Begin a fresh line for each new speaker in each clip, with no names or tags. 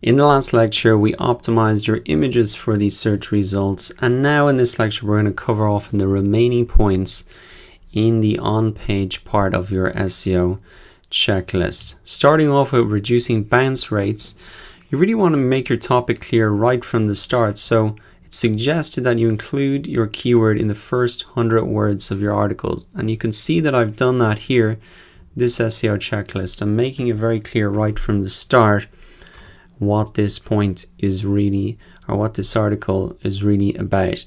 In the last lecture, we optimized your images for these search results, and now in this lecture, we're going to cover off on the remaining points in the on-page part of your SEO checklist. Starting off with reducing bounce rates, you really want to make your topic clear right from the start, so it's suggested that you include your keyword in the first 100 words of your articles, and you can see that I've done that here, this SEO checklist. I'm making it very clear right from the start what this point is really, or what this article is really about.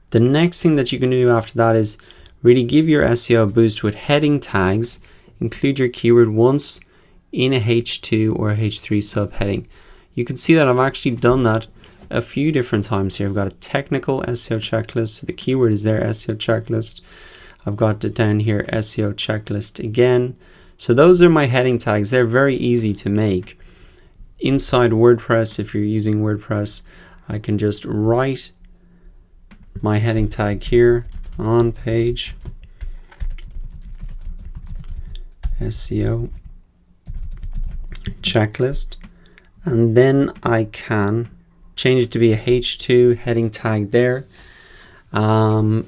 The next thing that you can do after that is really give your SEO a boost with heading tags. Include your keyword once in a H2 or a H3 subheading. You can see that I've actually done that a few different times here. I've got a technical SEO checklist, so the keyword is there, SEO checklist. I've got it down here, SEO checklist again. So those are my heading tags. They're very easy to make. Inside WordPress, if you're using WordPress, I can just write my heading tag here on page SEO checklist, and then I can change it to be a H2 heading tag there, and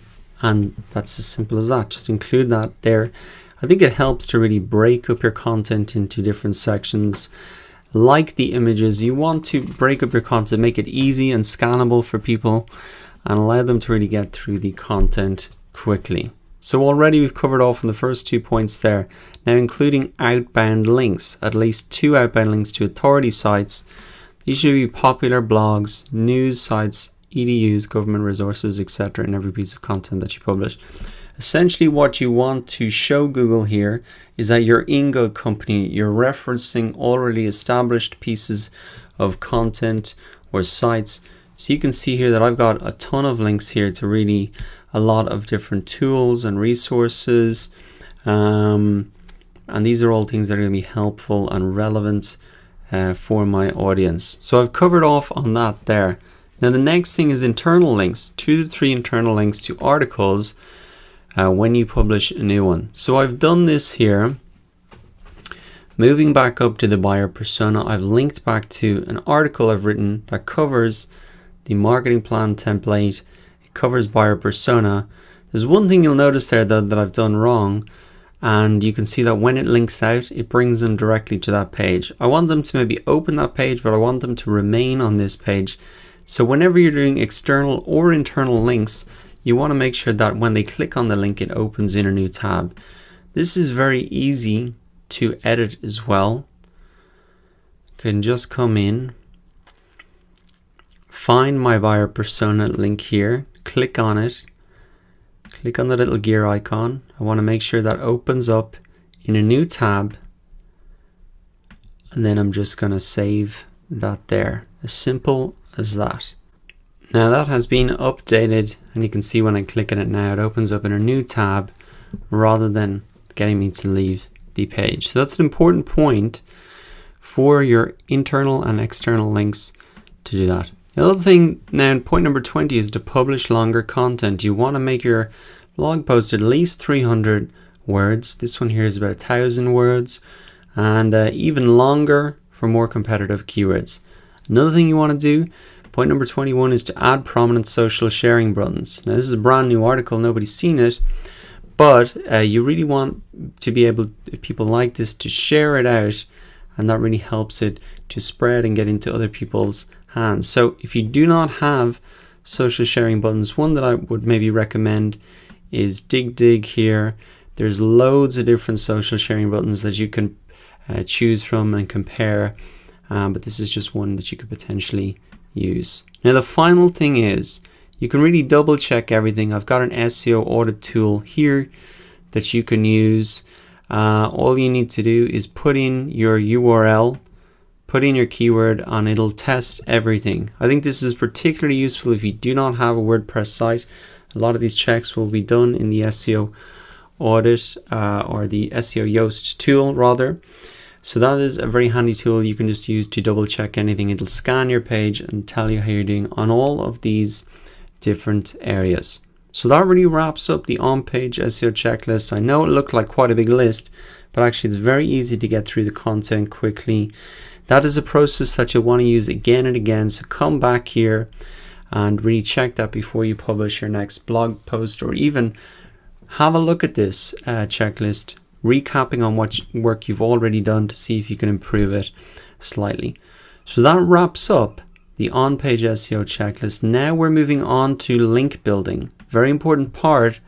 that's as simple as that. Just include that there. I think it helps to really break up your content into different sections. Like the images, you want to break up your content, make it easy and scannable for people and allow them to really get through the content quickly. So already we've covered off on the first 2 points there. Now including outbound links, at least 2 outbound links to authority sites. These should be popular blogs, news sites, EDUs, government resources, etc. in every piece of content that you publish. Essentially what you want to show Google here is that you're in good company. You're referencing already established pieces of content or sites. So you can see here that I've got a ton of links here to really a lot of different tools and resources. And these are all things that are going to be helpful and relevant for my audience. So I've covered off on that there. Now the next thing is internal links, 2 to 3 internal links to articles when you publish a new one. So I've done this here. Moving back up to the buyer persona, I've linked back to an article I've written that covers the marketing plan template. It covers buyer persona. There's one thing you'll notice there though that I've done wrong, and you can see that when it links out, it brings them directly to that page. I want them to maybe open that page, but I want them to remain on this page. So whenever you're doing external or internal links, you want to make sure that when they click on the link, it opens in a new tab. This is very easy to edit as well. You can just come in, find my buyer persona link here, click on it, click on the little gear icon. I want to make sure that opens up in a new tab, and then I'm just going to save that there. As simple as that. Now that has been updated, and you can see when I click on it now, it opens up in a new tab rather than getting me to leave the page. So that's an important point for your internal and external links to do that. The other thing now, point number 20 is to publish longer content. You want to make your blog post at least 300 words. This one here is about 1,000 words, and even longer for more competitive keywords. Another thing you want to do, point number 21, is to add prominent social sharing buttons. Now this is a brand new article, nobody's seen it, but you really want to be able, if people like this, to share it out, and that really helps it to spread and get into other people's hands. So if you do not have social sharing buttons, one that I would maybe recommend is Dig here. There's loads of different social sharing buttons that you can choose from and compare, but this is just one that you could potentially use. Now the final thing is you can really double check everything. I've got an SEO audit tool here that you can use. All you need to do is put in your URL, put in your keyword, and it'll test everything. I think this is particularly useful if you do not have a WordPress site. A lot of these checks will be done in the SEO audit or the SEO yoast tool rather. So that is a very handy tool you can just use to double check anything. It'll scan your page and tell you how you're doing on all of these different areas. So that really wraps up the on-page SEO checklist. I know it looked like quite a big list, but actually it's very easy to get through the content quickly. That is a process that you'll want to use again and again. So come back here and really check that before you publish your next blog post, or even have a look at this checklist, recapping on what work you've already done to see if you can improve it slightly. So that wraps up the on-page SEO checklist. Now we're moving on to link building. Very important part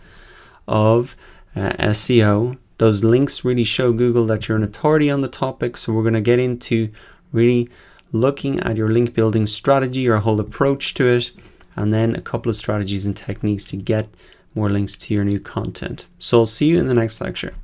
of SEO. Those links really show Google that you're an authority on the topic. So we're going to get into really looking at your link building strategy, your whole approach to it, and then a couple of strategies and techniques to get more links to your new content. So I'll see you in the next lecture.